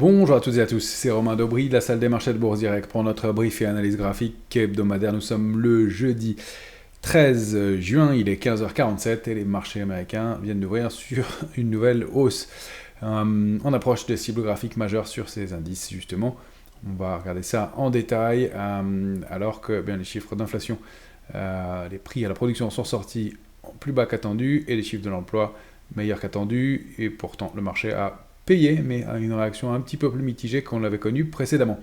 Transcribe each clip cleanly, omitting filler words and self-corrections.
Bonjour à toutes et à tous, c'est Romain Daubry de la salle des marchés de Bourse Direct pour notre brief et analyse graphique hebdomadaire. Nous sommes le jeudi 13 juin, il est 15h47 et les marchés américains viennent d'ouvrir sur une nouvelle hausse. On approche des cibles graphiques majeures sur ces indices justement. On va regarder ça en détail alors que les chiffres d'inflation, les prix à la production sont sortis plus bas qu'attendu et les chiffres de l'emploi meilleurs qu'attendu et pourtant le marché a payé, mais à une réaction un petit peu plus mitigée qu'on l'avait connue précédemment.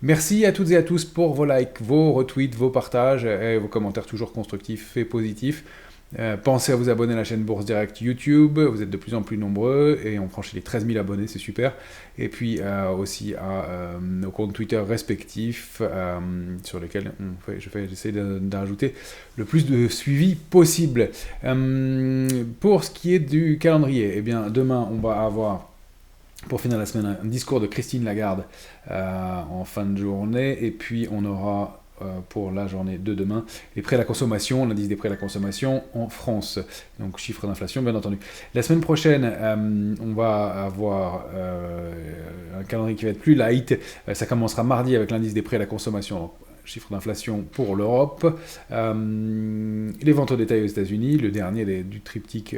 Merci à toutes et à tous pour vos likes, vos retweets, vos partages et vos commentaires toujours constructifs et positifs. Pensez à vous abonner à la chaîne Bourse Direct YouTube, vous êtes de plus en plus nombreux et on franchit les 13 000 abonnés, c'est super. Et puis aussi à nos comptes Twitter respectifs sur lesquels j'essaie d'ajouter le plus de suivi possible. Pour ce qui est du calendrier, eh bien demain on va avoir pour finir la semaine, un discours de Christine Lagarde en fin de journée, et puis on aura pour la journée de demain les prix à la consommation, l'indice des prix à la consommation en France, donc chiffre d'inflation bien entendu. La semaine prochaine, on va avoir un calendrier qui va être plus light, ça commencera mardi avec l'indice des prix à la consommation, donc, chiffre d'inflation pour l'Europe, les ventes au détail aux États-Unis, le dernier du triptyque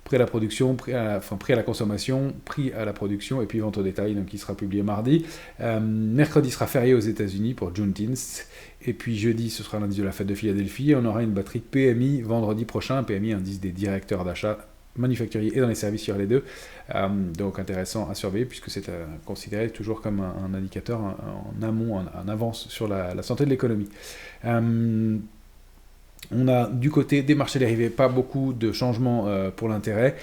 prix à la production, prix à la consommation, prix à la production et puis vente au détail, donc qui sera publié mardi. Mercredi sera férié aux États-Unis pour Juneteenth. Et puis jeudi, ce sera l'indice de la fête de Philadelphie. Et on aura une batterie de PMI vendredi prochain. PMI, indice des directeurs d'achat manufacturiers et dans les services sur les deux. Donc intéressant à surveiller puisque c'est considéré toujours comme un indicateur en amont, en avance sur la santé de l'économie. On a du côté des marchés dérivés pas beaucoup de changements pour l'intérêt.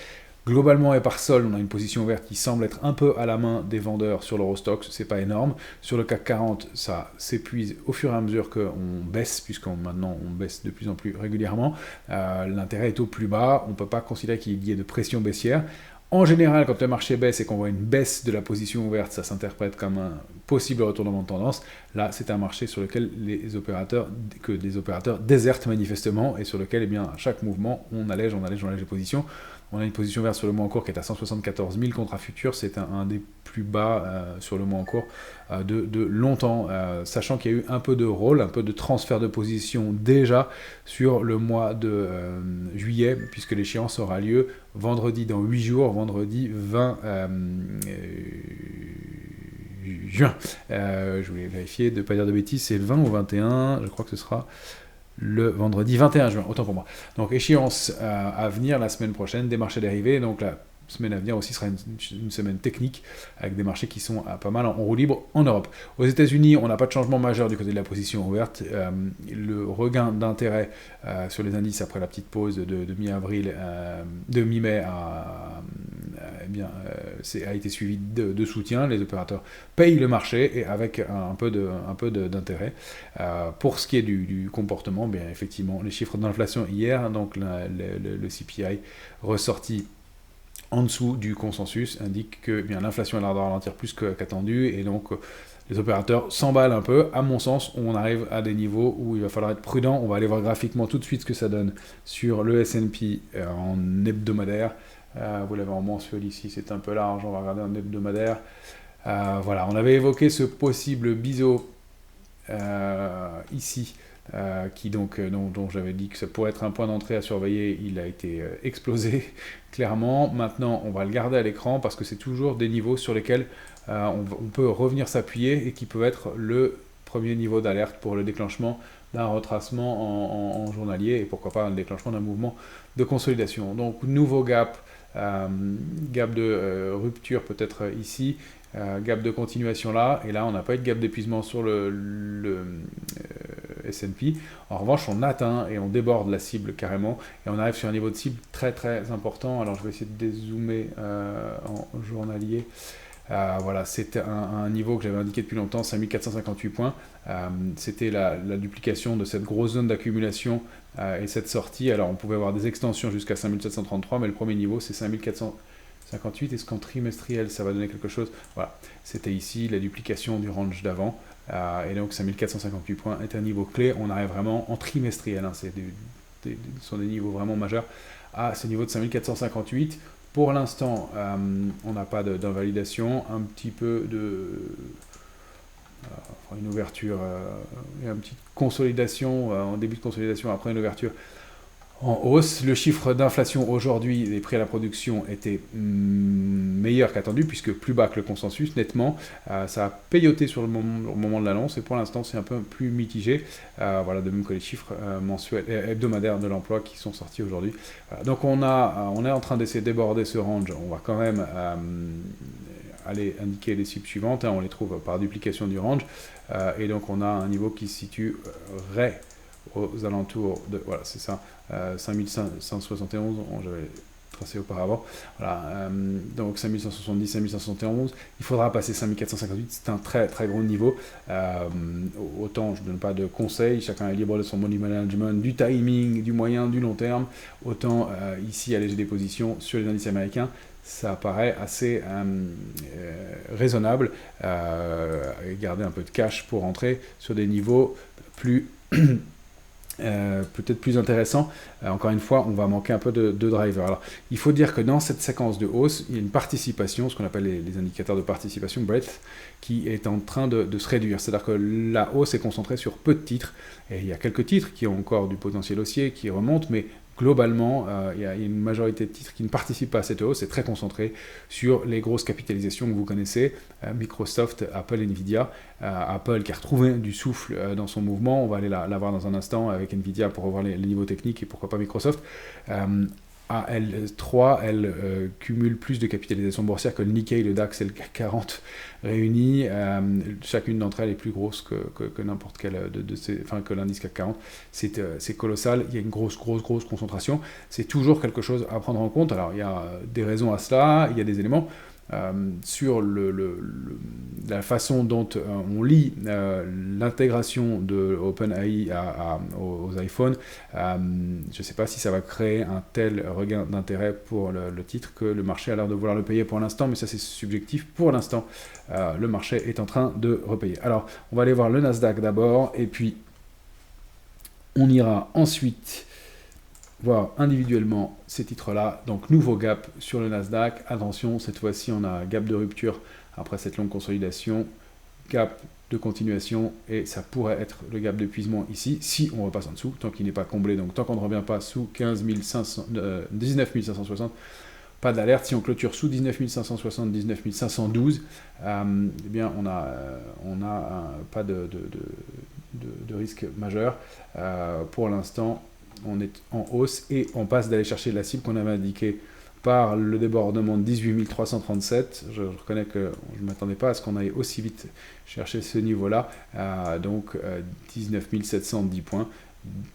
Globalement et par sol, on a une position ouverte qui semble être un peu à la main des vendeurs sur l'Eurostoxx, c'est pas énorme. Sur le CAC 40, ça s'épuise au fur et à mesure qu'on baisse, maintenant on baisse de plus en plus régulièrement. L'intérêt est au plus bas, on ne peut pas considérer qu'il y ait de pression baissière. En général, quand le marché baisse et qu'on voit une baisse de la position ouverte, ça s'interprète comme un possible retournement de tendance. Là, c'est un marché sur lequel des opérateurs désertent manifestement et sur lequel, à chaque mouvement, on allège les positions. On a une position verte sur le mois en cours qui est à 174 000 contrats futurs. C'est un des plus bas sur le mois en cours de longtemps, sachant qu'il y a eu un peu de rôle, un peu de transfert de position déjà sur le mois de juillet, puisque l'échéance aura lieu vendredi dans 8 jours, vendredi 20 juin. Je voulais vérifier, de ne pas dire de bêtises, c'est le 20 ou 21, je crois que ce sera le vendredi 21 juin, autant pour moi. Donc échéance à venir la semaine prochaine des marchés dérivés, donc la semaine à venir aussi sera une semaine technique avec des marchés qui sont pas mal en roue libre en Europe. Aux États-Unis, on n'a pas de changement majeur du côté de la position ouverte. Le regain d'intérêt sur les indices après la petite pause de mi-avril, de mi-mai a été suivi de soutien. Les opérateurs payent le marché et avec un peu d'intérêt. Pour ce qui est du comportement, effectivement, les chiffres d'inflation hier, donc le CPI ressorti en dessous du consensus, indique que l'inflation a l'air de ralentir plus qu'attendu, et donc les opérateurs s'emballent un peu. À mon sens, on arrive à des niveaux où il va falloir être prudent. On va aller voir graphiquement tout de suite ce que ça donne sur le S&P en hebdomadaire. Vous l'avez en mensuel ici, c'est un peu large, on va regarder en hebdomadaire. Voilà, on avait évoqué ce possible biseau ici, dont j'avais dit que ça pourrait être un point d'entrée à surveiller. Il a été explosé clairement. Maintenant, on va le garder à l'écran parce que c'est toujours des niveaux sur lesquels on peut revenir s'appuyer et qui peut être le premier niveau d'alerte pour le déclenchement d'un retracement en journalier et pourquoi pas un déclenchement d'un mouvement de consolidation. Donc nouveau gap de rupture peut-être ici, gap de continuation là, et là on n'a pas eu de gap d'épuisement sur le S&P. En revanche, on atteint et on déborde la cible carrément, et on arrive sur un niveau de cible très très important. Alors je vais essayer de dézoomer en journalier. Voilà, c'était un niveau que j'avais indiqué depuis longtemps, 5458 points. C'était la duplication de cette grosse zone d'accumulation et cette sortie. Alors on pouvait avoir des extensions jusqu'à 5733, mais le premier niveau c'est 5458. Est-ce qu'en trimestriel ça va donner quelque chose? Voilà, c'était ici la duplication du range d'avant. Et donc 5458 points est un niveau clé. On arrive vraiment en trimestriel, ce sont des niveaux vraiment majeurs à ce niveau de 5458. Pour l'instant, on n'a pas d'invalidation, un petit peu une ouverture et une petite consolidation, en début de consolidation après une ouverture en hausse. Le chiffre d'inflation aujourd'hui des prix à la production était meilleur qu'attendu, puisque plus bas que le consensus, nettement. Ça a pailloté sur le moment de l'annonce, et pour l'instant c'est un peu plus mitigé. Voilà, de même que les chiffres mensuels, hebdomadaires de l'emploi qui sont sortis aujourd'hui. Voilà, donc on est en train d'essayer de déborder ce range. On va quand même aller indiquer les cibles suivantes, on les trouve par duplication du range, et donc on a un niveau qui se situerait aux alentours de, voilà, c'est ça, 5171, j'avais tracé auparavant, voilà, donc 5170, 5171, il faudra passer 5458, c'est un très très gros niveau. Autant je ne donne pas de conseils, chacun est libre de son money management, du timing, du moyen, du long terme, autant ici alléger des positions sur les indices américains, ça paraît assez raisonnable, garder un peu de cash pour entrer sur des niveaux plus peut-être plus intéressant. Encore une fois, on va manquer un peu de driver. Alors, il faut dire que dans cette séquence de hausse, il y a une participation, ce qu'on appelle les indicateurs de participation, breadth, qui est en train de se réduire. C'est-à-dire que la hausse est concentrée sur peu de titres, et il y a quelques titres qui ont encore du potentiel haussier, qui remontent, mais globalement, il y a une majorité de titres qui ne participent pas à cette hausse. C'est très concentré sur les grosses capitalisations que vous connaissez, Microsoft, Apple, Nvidia. Apple qui a retrouvé du souffle dans son mouvement, on va aller la voir dans un instant avec Nvidia pour revoir les niveaux techniques et pourquoi pas Microsoft. AL3, elle cumule plus de capitalisation boursière que le Nikkei, le DAX et le CAC 40 réunis. Chacune d'entre elles est plus grosse que n'importe quelle que l'indice CAC 40. C'est colossal, il y a une grosse concentration. C'est toujours quelque chose à prendre en compte. Alors il y a des raisons à cela, il y a des éléments. Sur la façon dont on lit l'intégration de OpenAI aux iPhones, je ne sais pas si ça va créer un tel regain d'intérêt pour le titre que le marché a l'air de vouloir le payer pour l'instant, mais ça c'est subjectif. Pour l'instant, le marché est en train de repayer. Alors, on va aller voir le Nasdaq d'abord, et puis on ira ensuite voir individuellement ces titres-là. Donc nouveau gap sur le Nasdaq. Attention, cette fois-ci on a un gap de rupture après cette longue consolidation, gap de continuation, et ça pourrait être le gap d'épuisement ici, si on repasse en dessous, tant qu'il n'est pas comblé, donc tant qu'on ne revient pas sous 19 560, pas d'alerte. Si on clôture sous 19 560, 19 512, eh bien on a pas de risque majeur. Pour l'instant, on est en hausse et on passe d'aller chercher la cible qu'on avait indiquée par le débordement de 18 337. Je reconnais que je ne m'attendais pas à ce qu'on aille aussi vite chercher ce niveau-là. Donc 19 710 points.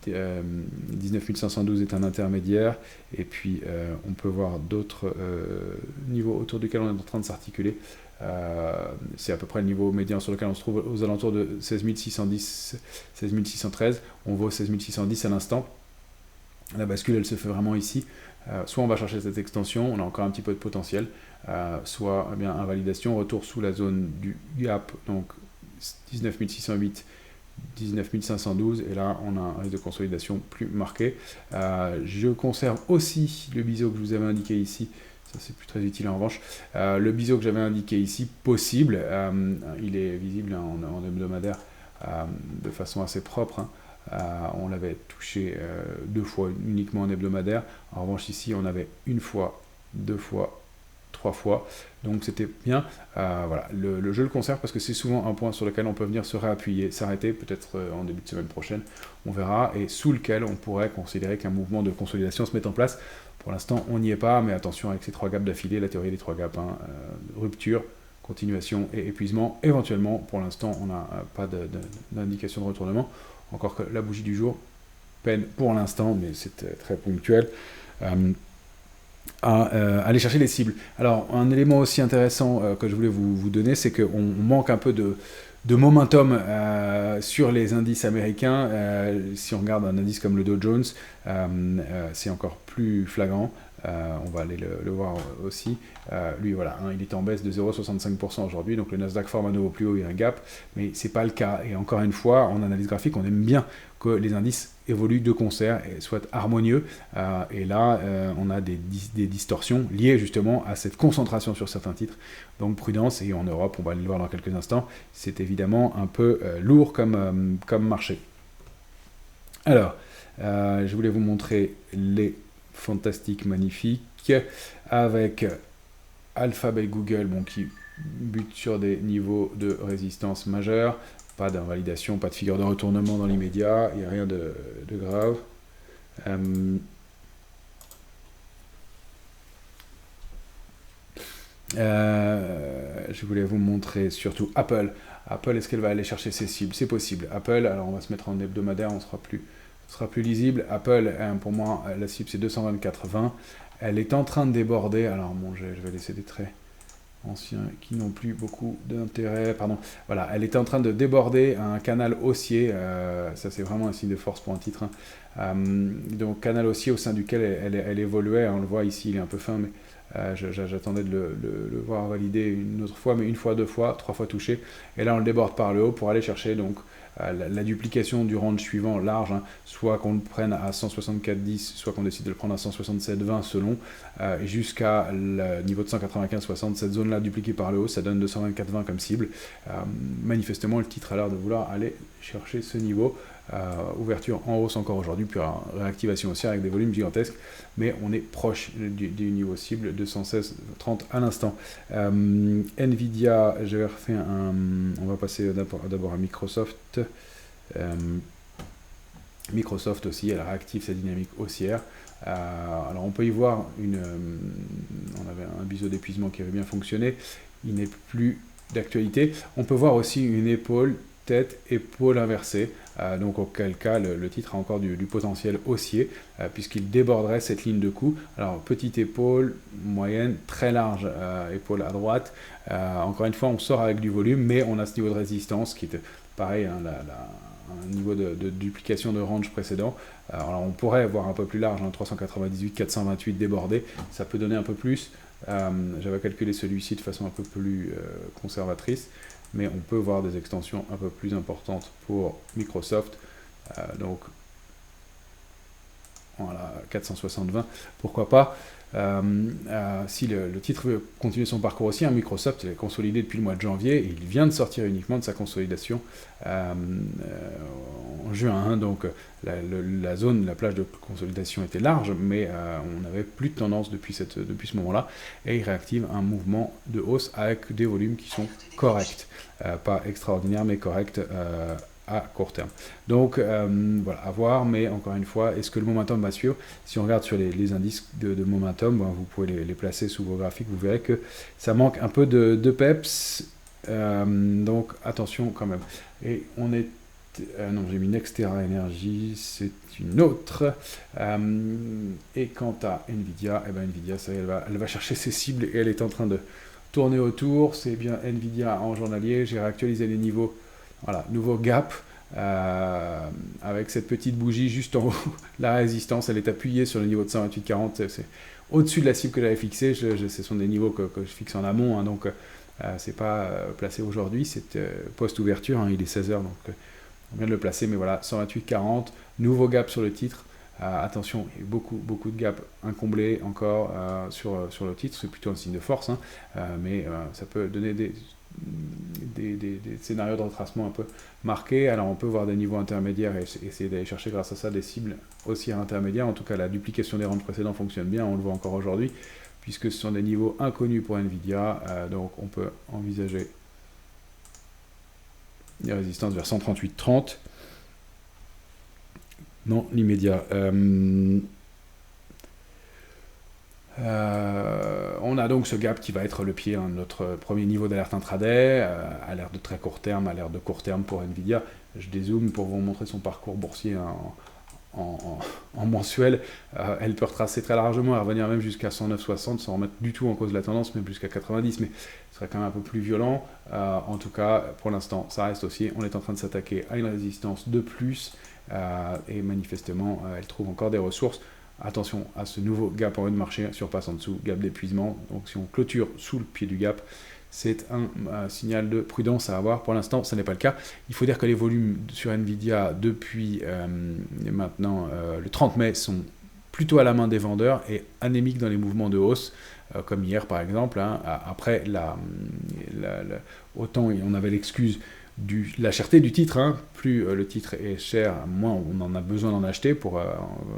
19 512 est un intermédiaire, et puis on peut voir d'autres niveaux autour duquel on est en train de s'articuler. C'est à peu près le niveau médian sur lequel on se trouve, aux alentours de 16 610, 16 613. On vaut 16 610 à l'instant. La bascule, elle se fait vraiment ici. Soit on va chercher cette extension, on a encore un petit peu de potentiel, soit eh bien, invalidation, retour sous la zone du gap, donc 19 608, 19 512, et là on a un risque de consolidation plus marqué. Je conserve aussi le biseau que je vous avais indiqué ici, ça c'est plus très utile en revanche. Le biseau que j'avais indiqué ici, possible, il est visible en hebdomadaire de façon assez propre, hein. On l'avait touché 2 fois uniquement en hebdomadaire. En revanche ici on avait 1 fois, 2 fois, 3 fois, donc c'était bien. Voilà, je le conserve parce que c'est souvent un point sur lequel on peut venir se réappuyer, s'arrêter peut-être en début de semaine prochaine, on verra, et sous lequel on pourrait considérer qu'un mouvement de consolidation se met en place. Pour l'instant on n'y est pas, mais attention avec ces 3 gaps d'affilée, la théorie des 3 gaps, hein, rupture, continuation et épuisement. Éventuellement, pour l'instant on n'a pas d'indication de retournement, encore que la bougie du jour peine pour l'instant, mais c'est très ponctuel, à aller chercher les cibles. Alors, un élément aussi intéressant que je voulais vous donner, c'est qu'on manque un peu de momentum sur les indices américains. Si on regarde un indice comme le Dow Jones, c'est encore plus flagrant. on va aller le voir aussi. Lui, voilà, hein, il est en baisse de 0,65% aujourd'hui, donc le Nasdaq forme un nouveau plus haut et un gap, mais c'est pas le cas. Et encore une fois, en analyse graphique, on aime bien que les indices évoluent de concert et soient harmonieux. Et là, on a des distorsions liées justement à cette concentration sur certains titres. Donc prudence, et en Europe, on va aller le voir dans quelques instants, c'est évidemment un peu lourd comme marché. Alors, je voulais vous montrer les fantastiques, magnifiques, avec Alphabet Google, bon, qui bute sur des niveaux de résistance majeurs. Pas d'invalidation, pas de figure de retournement dans l'immédiat, il n'y a rien de grave. Je voulais vous montrer surtout Apple. Apple, est-ce qu'elle va aller chercher ses cibles? C'est possible. Apple, alors on va se mettre en hebdomadaire, on sera plus lisible. Apple, pour moi, la cible c'est 224,20. Elle est en train de déborder. Alors bon, je vais laisser des traits anciens qui n'ont plus beaucoup d'intérêt. Pardon. Voilà, elle est en train de déborder un canal haussier. Ça, c'est vraiment un signe de force pour un titre. Hein. Donc, canal haussier au sein duquel elle évoluait. On le voit ici, il est un peu fin, mais j'attendais de le voir valider une autre fois, mais une fois, deux fois, trois fois touché. Et là, on le déborde par le haut pour aller chercher donc la duplication du range suivant large, hein, soit qu'on le prenne à 164,10, soit qu'on décide de le prendre à 167,20 selon, et jusqu'à le niveau de 195,60, cette zone-là dupliquée par le haut, ça donne 224,20 comme cible. Manifestement, le titre a l'air de vouloir aller chercher ce niveau. Ouverture en hausse encore aujourd'hui, puis réactivation haussière avec des volumes gigantesques, mais on est proche du niveau cible de 116,30 à l'instant. Nvidia, j'avais refait on va passer d'abord à Microsoft. Microsoft aussi, elle réactive sa dynamique haussière. Alors on peut y voir on avait un biseau d'épuisement qui avait bien fonctionné, il n'est plus d'actualité. On peut voir aussi une épaule, tête, épaule inversée, donc auquel cas le titre a encore du potentiel haussier, puisqu'il déborderait cette ligne de coup. Alors petite épaule, moyenne, très large épaule à droite. Encore une fois, on sort avec du volume, mais on a ce niveau de résistance qui est pareil, hein, un niveau de duplication de range précédent. Alors on pourrait voir un peu plus large, hein, 398, 428 débordé, ça peut donner un peu plus. J'avais calculé celui-ci de façon un peu plus conservatrice, mais on peut voir des extensions un peu plus importantes pour Microsoft. Donc voilà, 460,20, pourquoi pas. Si le titre veut continuer son parcours aussi, hein, Microsoft il est consolidé depuis le mois de janvier, et il vient de sortir uniquement de sa consolidation en juin, hein, donc la plage de consolidation était large, mais on n'avait plus de tendance depuis ce moment-là, et il réactive un mouvement de hausse avec des volumes qui sont corrects, pas extraordinaires, mais corrects à court terme. Donc voilà, à voir, mais encore une fois, est-ce que le momentum va suivre? Si on regarde sur les indices de momentum, bon, vous pouvez les placer sous vos graphiques, vous verrez que ça manque un peu de peps, donc attention quand même. Et on est... non, j'ai mis Nextera Energy, c'est une autre. Et quant à Nvidia, Nvidia, ça y est, elle va chercher ses cibles, et elle est en train de tourner autour. C'est bien Nvidia en journalier, j'ai réactualisé les niveaux. Voilà, nouveau gap, avec cette petite bougie juste en haut. La résistance, elle est appuyée sur le niveau de 128,40. C'est au-dessus de la cible que j'avais fixée. Ce sont des niveaux que je fixe en amont, hein, donc c'est pas placé aujourd'hui. C'est post-ouverture, hein, il est 16h, donc on vient de le placer. Mais voilà, 128,40, nouveau gap sur le titre. Attention, il y a beaucoup de gaps incomblés encore sur le titre. C'est plutôt un signe de force, hein, mais ça peut donner des scénarios de retracement un peu marqués. Alors on peut voir des niveaux intermédiaires et essayer d'aller chercher grâce à ça des cibles aussi intermédiaires. En tout cas, la duplication des rangs précédents fonctionne bien, on le voit encore aujourd'hui, puisque ce sont des niveaux inconnus pour Nvidia, donc on peut envisager des résistances vers 138,30 dans l'immédiat. On a donc ce gap qui va être le pied, hein, de notre premier niveau d'alerte intraday, alerte de très court terme, alerte de court terme pour Nvidia. Je dézoome pour vous montrer son parcours boursier en mensuel. Elle peut retracer très largement et revenir même jusqu'à 109,60 sans remettre du tout en cause la tendance, même jusqu'à 90, mais ce serait quand même un peu plus violent. En tout cas, pour l'instant, ça reste haussier. On est en train de s'attaquer à une résistance de plus, et manifestement, elle trouve encore des ressources attention à ce nouveau gap en haut de marché, surpasse en dessous, gap d'épuisement. Donc si on clôture sous le pied du gap, c'est un signal de prudence à avoir. Pour l'instant, ce n'est pas le cas. Il faut dire que les volumes sur Nvidia depuis maintenant le 30 mai sont plutôt à la main des vendeurs et anémiques dans les mouvements de hausse, comme hier par exemple. Après, autant on avait l'excuse la cherté du titre, plus le titre est cher, moins on en a besoin d'en acheter pour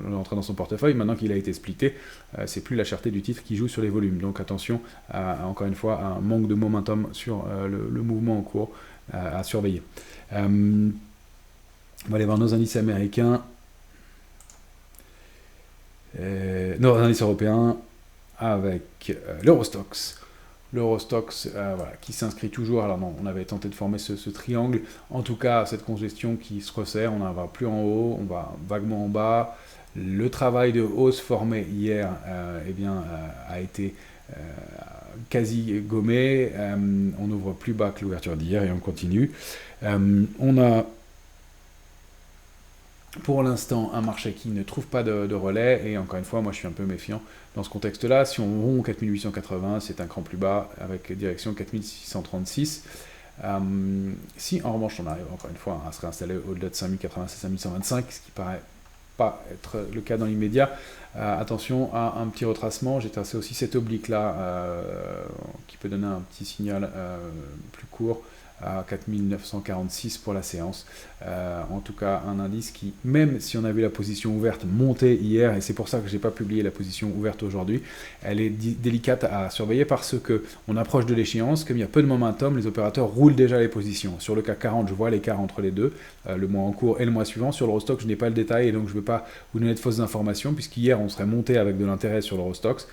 l'entrer dans son portefeuille. Maintenant qu'il a été splitté, c'est plus la cherté du titre qui joue sur les volumes. Donc attention, encore une fois, un manque de momentum sur le mouvement en cours à surveiller. On va aller voir nos indices américains, nos indices européens avec l'Eurostoxx. L'Eurostoxx qui s'inscrit toujours. Alors non, on avait tenté de former ce triangle. En tout cas, cette congestion qui se resserre, on n'en va plus en haut, on va vaguement en bas. Le travail de hausse formé hier a été quasi gommé. On ouvre plus bas que l'ouverture d'hier et on continue. On a pour l'instant un marché qui ne trouve pas de relais, et encore une fois, moi je suis un peu méfiant dans ce contexte-là. Si on rompt 4880, c'est un cran plus bas avec direction 4636. Si en revanche on arrive encore une fois à se réinstaller au-delà de 5086, 5125, ce qui paraît pas être le cas dans l'immédiat, attention à un petit retracement. J'ai tracé aussi cette oblique-là qui peut donner un petit signal plus court à 4946 pour la séance. En tout cas, un indice qui, même si on a vu la position ouverte monter hier, et c'est pour ça que je n'ai pas publié la position ouverte aujourd'hui, elle est délicate à surveiller parce qu'on approche de l'échéance. Comme il y a peu de momentum, les opérateurs roulent déjà les positions. Sur le CAC 40, je vois l'écart entre les deux, le mois en cours et le mois suivant. Sur l'Eurostoxx, je n'ai pas le détail et donc je ne veux pas vous donner de fausses informations, puisqu'hier, on serait monté avec de l'intérêt sur l'Eurostoxx.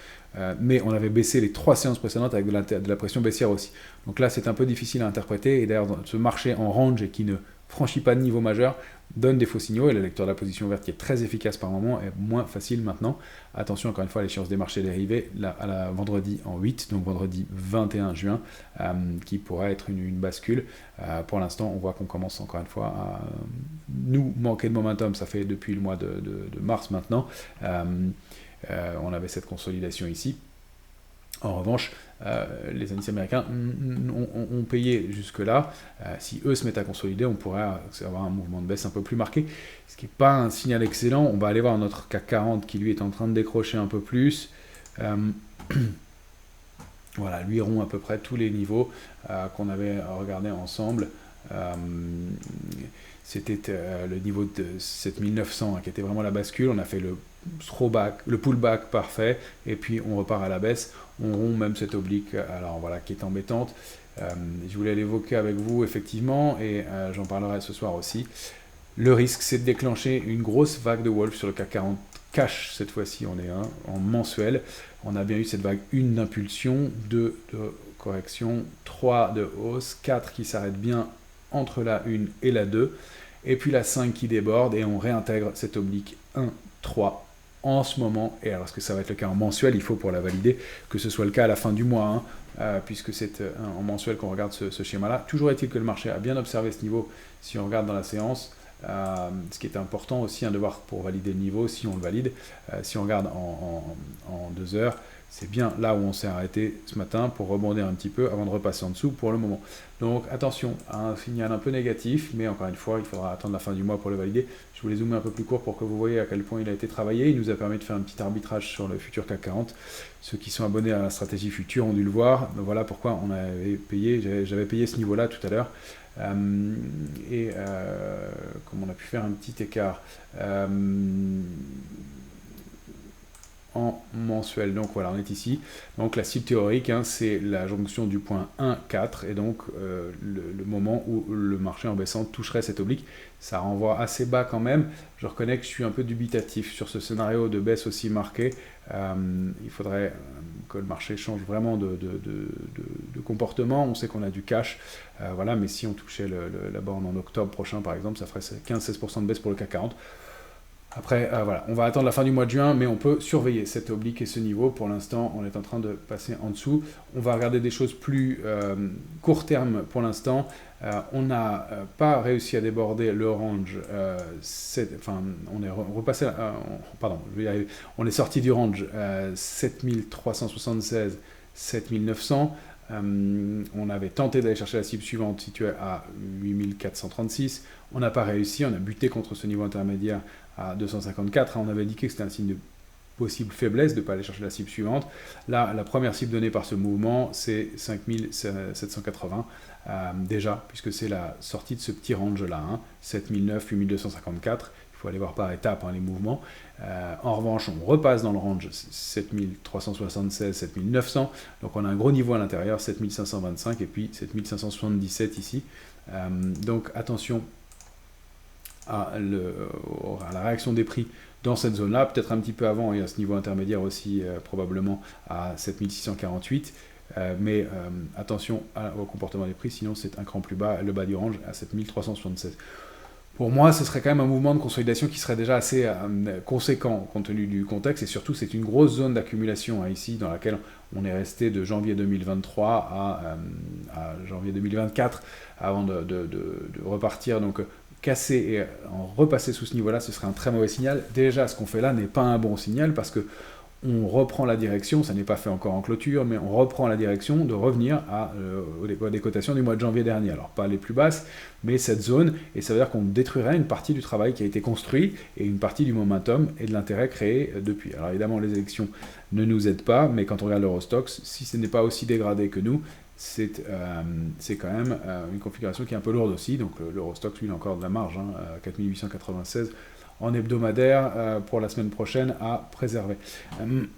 Mais on avait baissé les 3 séances précédentes avec de la pression baissière aussi. Donc là, c'est un peu difficile à interpréter. Et d'ailleurs, ce marché en range et qui ne franchit pas de niveau majeur donne des faux signaux. Et la lecture de la position verte, qui est très efficace par moment, est moins facile maintenant. Attention, encore une fois, à l'échéance des marchés dérivés, vendredi en 8, donc vendredi 21 juin, qui pourrait être une bascule. Pour l'instant, on voit qu'on commence encore une fois à nous manquer de momentum. Ça fait depuis le mois de mars maintenant. On avait cette consolidation ici. En revanche, les indices américains ont payé jusque-là. Si eux se mettent à consolider, on pourrait avoir un mouvement de baisse un peu plus marqué, ce qui n'est pas un signal excellent. On va aller voir notre CAC 40 qui, lui, est en train de décrocher un peu plus. Voilà, lui rompt à peu près tous les niveaux qu'on avait regardé ensemble. C'était le niveau de 7900 qui était vraiment la bascule. On a fait le throwback, le pullback parfait, et puis on repart à la baisse. On rompt même cette oblique, alors voilà, qui est embêtante. Je voulais l'évoquer avec vous effectivement, et j'en parlerai ce soir aussi. Le risque, c'est de déclencher une grosse vague de Wolf sur le CAC 40 cash. Cette fois-ci, on est en mensuel. On a bien eu cette vague 1 d'impulsion, 2 de correction, 3 de hausse, 4 qui s'arrête bien entre la 1 et la 2, et puis la 5 qui déborde, et on réintègre cette oblique 1, 3 en ce moment. Et alors, est-ce que ça va être le cas en mensuel? Il faut, pour la valider, que ce soit le cas à la fin du mois, puisque c'est en mensuel qu'on regarde ce schéma-là. Toujours est-il que le marché a bien observé ce niveau si on regarde dans la séance. Ce qui est important aussi de voir pour valider le niveau, si on le valide. Si on regarde en 2 heures, c'est bien là où on s'est arrêté ce matin pour rebondir un petit peu avant de repasser en dessous pour le moment. Donc attention à un signal un peu négatif, mais encore une fois, il faudra attendre la fin du mois pour le valider. Je vous les zoome un peu plus court pour que vous voyez à quel point il a été travaillé. Il nous a permis de faire un petit arbitrage sur le futur CAC 40. Ceux qui sont abonnés à la stratégie future ont dû le voir. Voilà pourquoi on avait payé, j'avais payé ce niveau-là tout à l'heure. Comme on a pu faire un petit écart en mensuel. Donc voilà, on est ici. Donc la cible théorique, c'est la jonction du point 1, 4, et donc le moment où le marché en baissant toucherait cette oblique. Ça renvoie assez bas quand même. Je reconnais que je suis un peu dubitatif sur ce scénario de baisse aussi marqué. Il faudrait que le marché change vraiment de comportement. On sait qu'on a du cash, voilà, mais si on touchait la borne en octobre prochain par exemple, ça ferait 15-16% de baisse pour le CAC 40. Après, voilà, on va attendre la fin du mois de juin, mais on peut surveiller cet oblique et ce niveau. Pour l'instant, on est en train de passer en dessous. On va regarder des choses plus court terme pour l'instant. On n'a pas réussi à déborder le range. Enfin, on est repassé. Pardon, je vais y arriver. On est sorti du range 7376, 7900. On avait tenté d'aller chercher la cible suivante située à 8436. On n'a pas réussi. On a buté contre ce niveau intermédiaire à 254. On avait indiqué que c'était un signe de possible faiblesse de ne pas aller chercher la cible suivante. Là, la première cible donnée par ce mouvement, c'est 5780 déjà, puisque c'est la sortie de ce petit range-là, 7009, 8254. Il faut aller voir par étapes les mouvements. En revanche, on repasse dans le range 7376, 7900. Donc on a un gros niveau à l'intérieur, 7525 et puis 7577 ici. Donc attention à la réaction des prix dans cette zone-là, peut-être un petit peu avant, et à ce niveau intermédiaire aussi, probablement à 7648, mais attention au comportement des prix, sinon c'est un cran plus bas, le bas du range à 7376. Pour moi, ce serait quand même un mouvement de consolidation qui serait déjà assez conséquent compte tenu du contexte, et surtout c'est une grosse zone d'accumulation ici, dans laquelle on est resté de janvier 2023 à janvier 2024, avant de repartir, donc casser et en repasser sous ce niveau-là, ce serait un très mauvais signal. Déjà, ce qu'on fait là n'est pas un bon signal, parce que on reprend la direction, ça n'est pas fait encore en clôture, mais on reprend la direction de revenir aux cotations du mois de janvier dernier. Alors pas les plus basses, mais cette zone, et ça veut dire qu'on détruirait une partie du travail qui a été construit, et une partie du momentum et de l'intérêt créé depuis. Alors évidemment, les élections ne nous aident pas, mais quand on regarde l'Eurostoxx, si ce n'est pas aussi dégradé que nous, c'est quand même une configuration qui est un peu lourde aussi. Donc l'Eurostoxx, lui, il a encore de la marge, 4896 en hebdomadaire pour la semaine prochaine à préserver.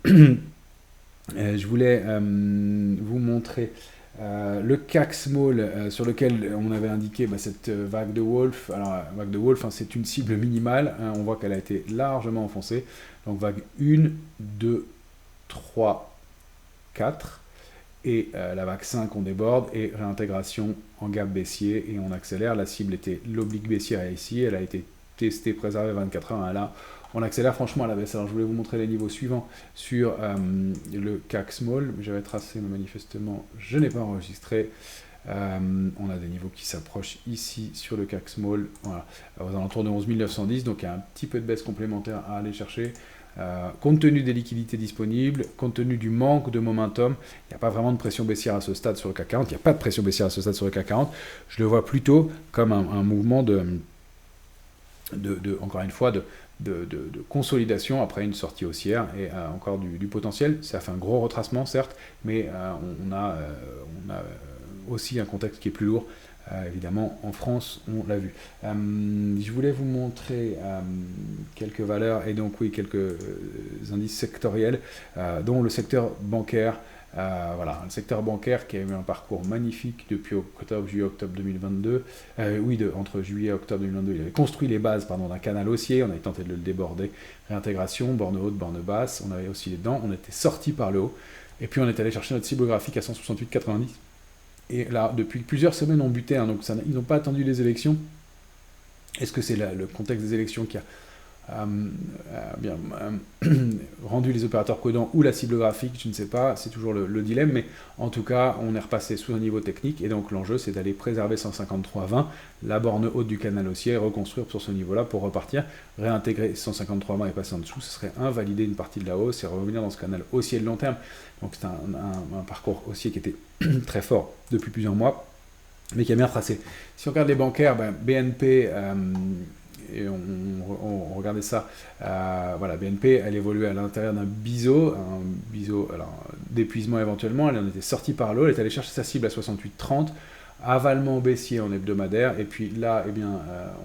Je voulais vous montrer le CAC Small sur lequel on avait indiqué cette vague de Wolf. Alors, vague de Wolf, c'est une cible minimale. On voit qu'elle a été largement enfoncée. Donc, vague 1, 2, 3, 4. Et la vague 5, on déborde, et réintégration en gap baissier, et on accélère. La cible était l'oblique baissière ici, elle a été testée, préservée 24 heures, là, on accélère franchement à la baisse. Alors je voulais vous montrer les niveaux suivants sur le CAC Small, j'avais tracé, mais manifestement, je n'ai pas enregistré. On a des niveaux qui s'approchent ici sur le CAC Small, voilà, aux alentours de 11 910, donc il y a un petit peu de baisse complémentaire à aller chercher. Compte tenu des liquidités disponibles, compte tenu du manque de momentum, il n'y a pas vraiment de pression baissière à ce stade sur le CAC 40, il n'y a pas de pression baissière à ce stade sur le CAC 40, je le vois plutôt comme un mouvement encore une fois, de consolidation après une sortie haussière, et encore du potentiel. Ça fait un gros retracement, certes, mais on a aussi un contexte qui est plus lourd. Évidemment, en France, on l'a vu. Je voulais vous montrer quelques valeurs, et donc oui, quelques indices sectoriels, dont le secteur bancaire. Voilà, le secteur bancaire qui a eu un parcours magnifique depuis juillet-octobre 2022. Entre juillet et octobre 2022, il avait construit les bases d'un canal haussier. On avait tenté de le déborder. Réintégration, borne haute, borne basse. On avait aussi les dents. On était sorti par le haut. Et puis on est allé chercher notre cible graphique à 168,90. Et là, depuis plusieurs semaines, on butait. Donc ils n'ont pas attendu les élections. Est-ce que c'est le contexte des élections qui a rendu les opérateurs prudents ou la cible graphique, je ne sais pas, c'est toujours le dilemme, mais en tout cas, on est repassé sous un niveau technique, et donc l'enjeu, c'est d'aller préserver 153,20, la borne haute du canal haussier, et reconstruire sur ce niveau-là pour repartir, réintégrer 153,20 et passer en dessous. Ce serait valider une partie de la hausse et revenir dans ce canal haussier de long terme. Donc c'est un parcours haussier qui était très fort depuis plusieurs mois, mais qui a bien tracé. Si on regarde les bancaires, BNP, et on regardait ça, voilà, BNP, elle évoluait à l'intérieur d'un biseau, d'épuisement éventuellement. Elle en était sortie par l'eau, elle est allée chercher sa cible à 68,30, avalement baissier en hebdomadaire, et puis là,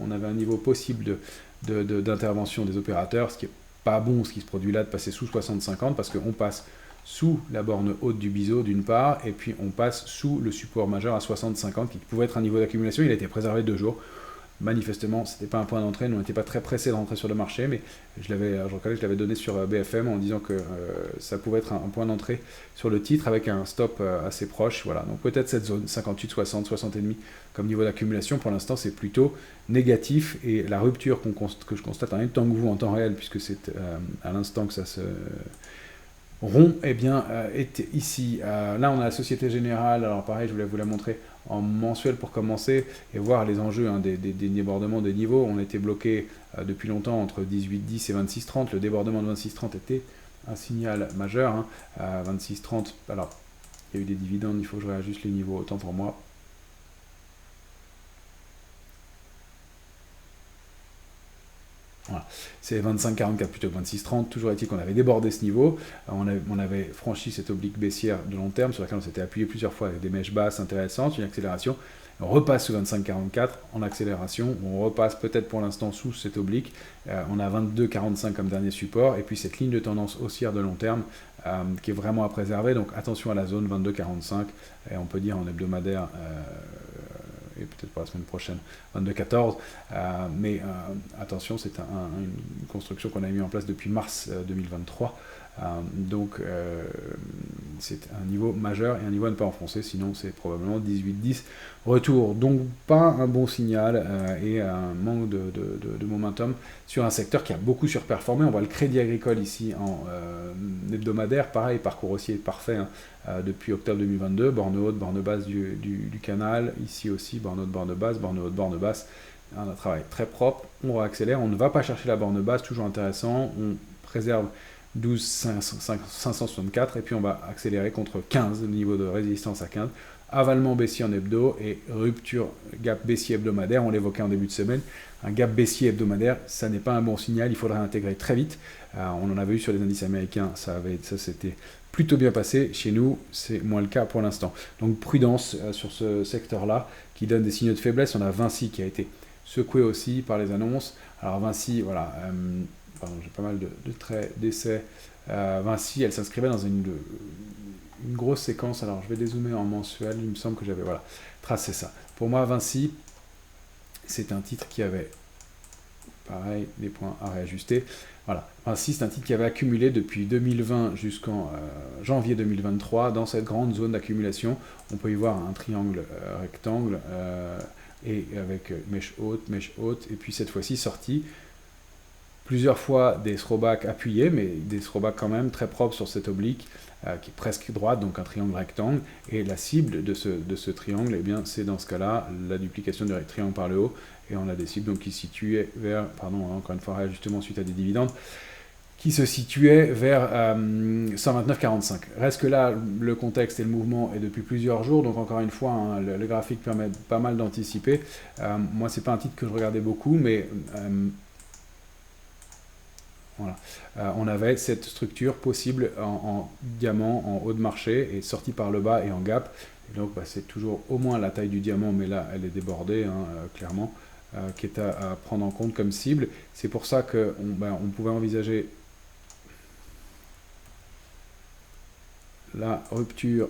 on avait un niveau possible d'intervention des opérateurs, ce qui n'est pas bon, ce qui se produit là, de passer sous 60,50, parce qu'on passe sous la borne haute du biseau d'une part, et puis on passe sous le support majeur à 60,50, qui pouvait être un niveau d'accumulation. Il a été préservé 2 jours. manifestement, ce n'était pas un point d'entrée. Nous, on n'était pas très pressés de rentrer sur le marché, mais je reconnais que je l'avais donné sur BFM en disant que ça pouvait être un point d'entrée sur le titre avec un stop assez proche. Voilà. Donc peut-être cette zone 58, 60, 60,5 comme niveau d'accumulation. Pour l'instant, c'est plutôt négatif. Et la rupture que je constate en même temps que vous en temps réel, puisque c'est à l'instant que ça se rond, eh bien, est ici. Là, on a la Société Générale. Alors pareil, je voulais vous la montrer en mensuel pour commencer et voir les enjeux des débordements des niveaux. On était bloqué depuis longtemps entre 18,10 et 26,30. Le débordement de 26,30 était un signal majeur. 26,30, alors, il y a eu des dividendes, il faut que je réajuste les niveaux, autant pour moi. Voilà. C'est 25,44 plutôt que 26,30. Toujours est-il qu'on avait débordé ce niveau. On avait franchi cette oblique baissière de long terme sur laquelle on s'était appuyé plusieurs fois avec des mèches basses intéressantes, une accélération. On repasse sous 25,44 en accélération. On repasse peut-être pour l'instant sous cette oblique. On a 22,45 comme dernier support. Et puis cette ligne de tendance haussière de long terme qui est vraiment à préserver. Donc attention à la zone 22,45. Et on peut dire en hebdomadaire et peut-être pour la semaine prochaine, 22-14. Mais attention, c'est une construction qu'on a mis en place depuis mars 2023. Donc c'est un niveau majeur et un niveau à ne pas enfoncer, sinon c'est probablement 18-10 retour. Donc pas un bon signal et un manque de momentum sur un secteur qui a beaucoup surperformé. On voit le crédit agricole ici en hebdomadaire, pareil, parcours haussier parfait depuis octobre 2022, borne haute, borne basse du canal, ici aussi borne haute, borne basse, borne haute, borne basse. Un travail très propre, on réaccélère, on ne va pas chercher la borne basse, toujours intéressant, on préserve 12 564 et puis on va accélérer contre 15, le niveau de résistance à 15, avalement baissier en hebdo et rupture gap baissier hebdomadaire, on l'évoquait en début de semaine, un gap baissier hebdomadaire, ça n'est pas un bon signal, il faudrait intégrer très vite, on en avait eu sur les indices américains, ça s'était plutôt bien passé, chez nous c'est moins le cas pour l'instant, donc prudence sur ce secteur-là qui donne des signaux de faiblesse. On a Vinci qui a été secoué aussi par les annonces, alors Vinci, voilà, j'ai pas mal de traits d'essai. Vinci, elle s'inscrivait dans une grosse séquence. Alors, je vais dézoomer en mensuel. Il me semble que j'avais tracé ça. Pour moi, Vinci, c'est un titre qui avait, pareil, des points à réajuster. Voilà. Vinci, c'est un titre qui avait accumulé depuis 2020 jusqu'en janvier 2023 dans cette grande zone d'accumulation. On peut y voir un triangle rectangle et avec mèche haute, et puis cette fois-ci sortie. Plusieurs fois des throwbacks appuyés, mais des throwbacks quand même très propres sur cette oblique qui est presque droite, donc un triangle rectangle. Et la cible de ce triangle, eh bien, c'est dans ce cas-là la duplication du triangle par le haut. Et on a des cibles donc, qui se situaient vers, encore une fois, réajustement suite à des dividendes, qui se situaient vers 129,45. Reste que là, le contexte et le mouvement est depuis plusieurs jours, donc encore une fois, le graphique permet pas mal d'anticiper. Moi, c'est pas un titre que je regardais beaucoup, mais voilà. On avait cette structure possible en diamant, en haut de marché, et sortie par le bas et en gap. Et donc c'est toujours au moins la taille du diamant, mais là elle est débordée, clairement, qui est à prendre en compte comme cible. C'est pour ça qu'on pouvait envisager la rupture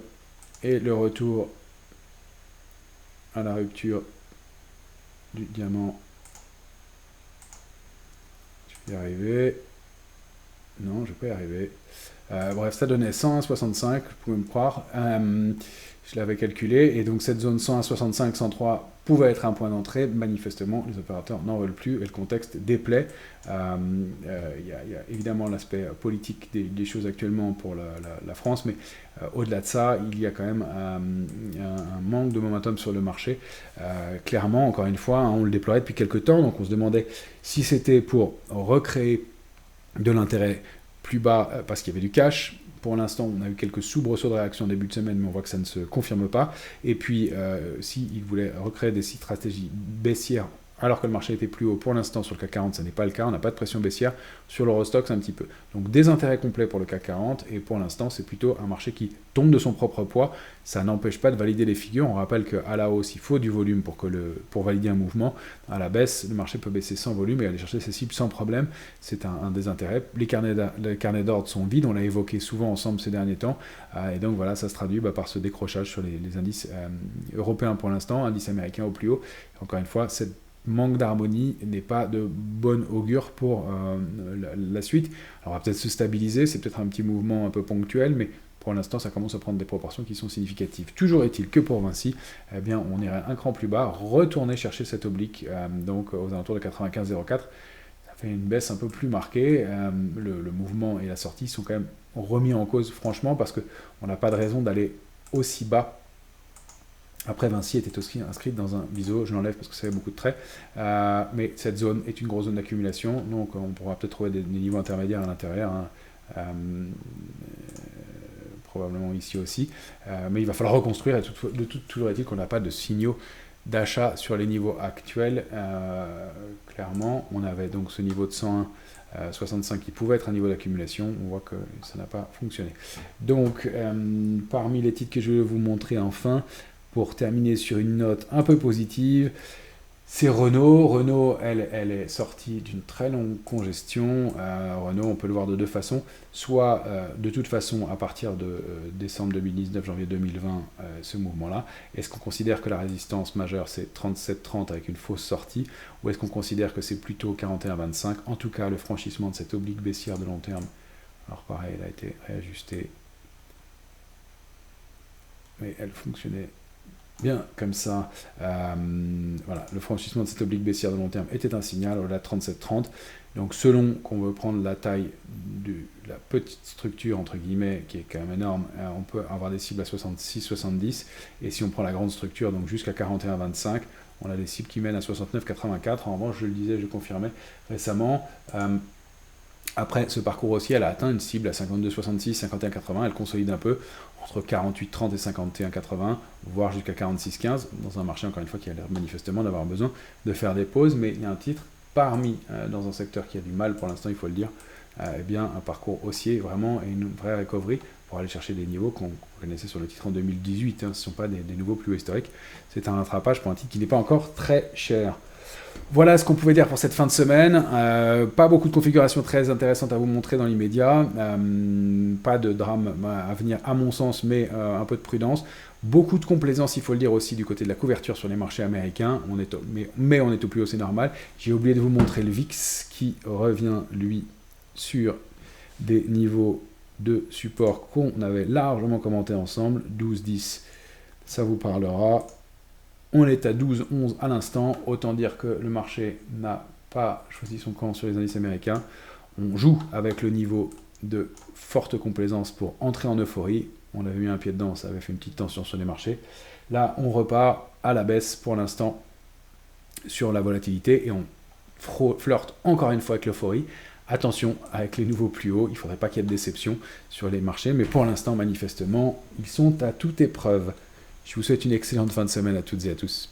et le retour à la rupture du diamant. Je vais y arriver. Non, je ne vais pas y arriver. Bref, ça donnait 101,65, vous pouvez me croire. Je l'avais calculé, et donc cette zone 101,65, 103 pouvait être un point d'entrée. Manifestement, les opérateurs n'en veulent plus, et le contexte déplaît. Il y a évidemment l'aspect politique des choses actuellement pour la France, mais au-delà de ça, il y a quand même un manque de momentum sur le marché. Clairement, encore une fois, on le déplorait depuis quelques temps, donc on se demandait si c'était pour recréer de l'intérêt plus bas parce qu'il y avait du cash. Pour l'instant, on a eu quelques soubresauts de réaction en début de semaine, mais on voit que ça ne se confirme pas. Et puis, s'ils voulaient recréer des stratégies baissières alors que le marché était plus haut pour l'instant sur le CAC 40, ça n'est pas le cas, on n'a pas de pression baissière. Sur l'Eurostoxx, un petit peu. Donc désintérêt complet pour le CAC 40, et pour l'instant, c'est plutôt un marché qui tombe de son propre poids. Ça n'empêche pas de valider les figures. On rappelle qu'à la hausse, il faut du volume pour valider un mouvement. À la baisse, le marché peut baisser sans volume et aller chercher ses cibles sans problème. C'est un désintérêt. Les carnets d'ordre sont vides, on l'a évoqué souvent ensemble ces derniers temps. Et donc voilà, ça se traduit par ce décrochage sur les indices européens pour l'instant, indice américain au plus haut. Encore une fois, cette manque d'harmonie n'est pas de bon augure pour la suite. Alors on va peut-être se stabiliser, c'est peut-être un petit mouvement un peu ponctuel, mais pour l'instant ça commence à prendre des proportions qui sont significatives. Toujours est-il que pour Vinci, eh bien, on irait un cran plus bas, retourner chercher cette oblique, donc aux alentours de 95,04. Ça fait une baisse un peu plus marquée. Le mouvement et la sortie sont quand même remis en cause, franchement, parce qu'on n'a pas de raison d'aller aussi bas. Après, Vinci était aussi inscrite dans un biseau, je l'enlève parce que ça fait beaucoup de traits, mais cette zone est une grosse zone d'accumulation, donc on pourra peut-être trouver des niveaux intermédiaires à l'intérieur, probablement ici aussi, mais il va falloir reconstruire, et toujours est-il qu'on n'a pas de signaux d'achat sur les niveaux actuels. Clairement, on avait donc ce niveau de 101,65 qui pouvait être un niveau d'accumulation, on voit que ça n'a pas fonctionné. Donc, parmi les titres que je vais vous montrer enfin, pour terminer sur une note un peu positive, c'est Renault. Renault, elle est sortie d'une très longue congestion. Renault, on peut le voir de deux façons. Soit, de toute façon, à partir de décembre 2019, janvier 2020, ce mouvement-là. Est-ce qu'on considère que la résistance majeure, c'est 37,30 avec une fausse sortie, ou est-ce qu'on considère que c'est plutôt 41,25? En tout cas, le franchissement de cette oblique baissière de long terme, alors pareil, elle a été réajustée. Mais elle fonctionnait bien comme ça. Voilà, le franchissement de cette oblique baissière de long terme était un signal au-delà de 37,30. Donc selon qu'on veut prendre la taille de la petite structure, entre guillemets, qui est quand même énorme, on peut avoir des cibles à 66-70. Et si on prend la grande structure, donc jusqu'à 41,25, on a des cibles qui mènent à 69,84. En revanche, je le disais, je confirmais récemment, après ce parcours haussier, elle a atteint une cible à 52,66, 51,80. Elle consolide un peu entre 48,30 et 51,80, voire jusqu'à 46,15, dans un marché, encore une fois, qui a l'air manifestement d'avoir besoin de faire des pauses. Mais il y a un titre parmi, dans un secteur qui a du mal pour l'instant, il faut le dire, eh bien, un parcours haussier vraiment et une vraie recovery pour aller chercher des niveaux qu'on connaissait sur le titre en 2018. Ce ne sont pas des nouveaux plus hauts historiques. C'est un rattrapage pour un titre qui n'est pas encore très cher. Voilà ce qu'on pouvait dire pour cette fin de semaine. Pas beaucoup de configurations très intéressantes à vous montrer dans l'immédiat. Pas de drame à venir à mon sens, mais un peu de prudence. Beaucoup de complaisance, il faut le dire aussi, du côté de la couverture sur les marchés américains. Mais on est au plus haut, c'est normal. J'ai oublié de vous montrer le VIX qui revient, lui, sur des niveaux de support qu'on avait largement commenté ensemble. 12,10, ça vous parlera. On est à 12,11 à l'instant, autant dire que le marché n'a pas choisi son camp sur les indices américains. On joue avec le niveau de forte complaisance pour entrer en euphorie. On avait mis un pied dedans, ça avait fait une petite tension sur les marchés. Là, on repart à la baisse pour l'instant sur la volatilité et on flirte encore une fois avec l'euphorie. Attention avec les nouveaux plus hauts, il ne faudrait pas qu'il y ait de déception sur les marchés, mais pour l'instant, manifestement, ils sont à toute épreuve. Je vous souhaite une excellente fin de semaine à toutes et à tous.